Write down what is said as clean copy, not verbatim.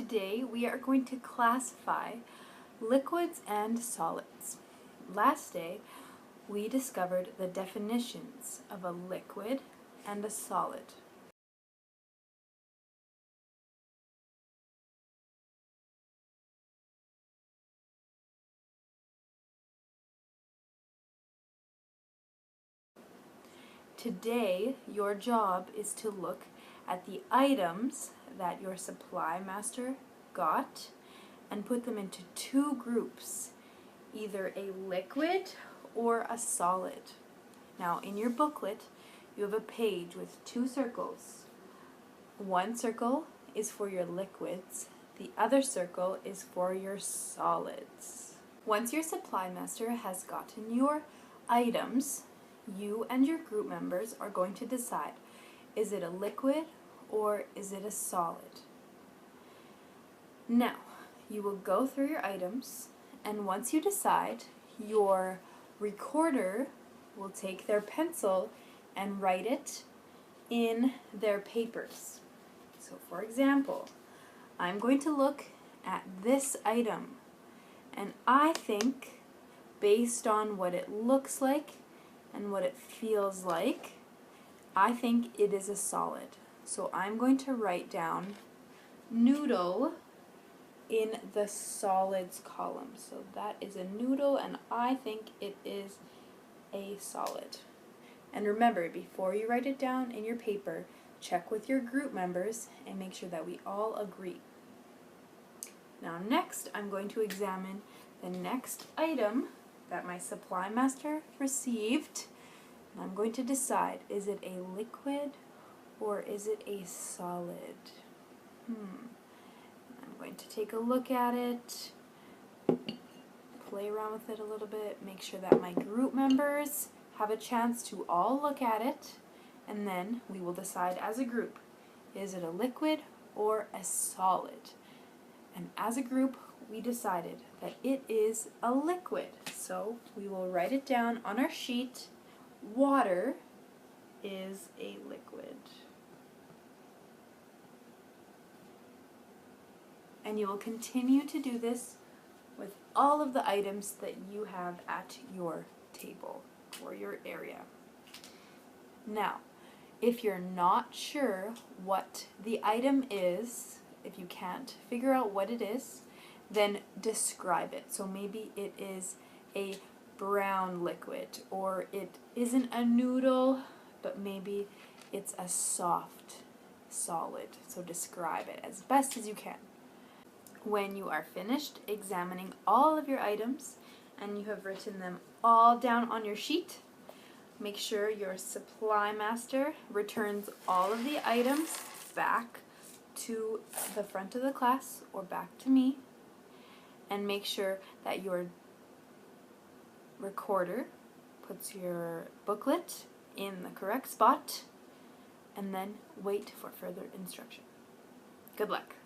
Today we are going to classify liquids and solids. Last day we discovered the definitions of a liquid and a solid. Today your job is to look at the items that your supply master got and put them into two groups, either a liquid or a solid. Now in your booklet you have a page with two circles. One circle is for your liquids, the other circle is for your solids. Once your supply master has gotten your items, you and your group members are going to decide, is it a liquid or is it a solid? Now, you will go through your items, and once you decide, your recorder will take their pencil and write it in their papers. So for example, I'm going to look at this item, and I think, based on what it looks like and what it feels like, I think it is a solid. So I'm going to write down noodle in the solids column. So that is a noodle, and I think it is a solid. And remember, before you write it down in your paper, check with your group members and make sure that we all agree. Now next, I'm going to examine the next item that my supply master received. And I'm going to decide, is it a liquid or is it a solid? I'm going to take a look at it, play around with it a little bit, make sure that my group members have a chance to all look at it, and then we will decide as a group, is it a liquid or a solid? And as a group, we decided that it is a liquid. So we will write it down on our sheet. Water is a liquid. And you will continue to do this with all of the items that you have at your table or your area. Now, if you're not sure what the item is, if you can't figure out what it is, then describe it. So maybe it is a brown liquid, or it isn't a noodle, but maybe it's a soft solid. So describe it as best as you can. When you are finished examining all of your items and you have written them all down on your sheet, make sure your supply master returns all of the items back to the front of the class or back to me, and make sure that your recorder puts your booklet in the correct spot, and then wait for further instruction. Good luck.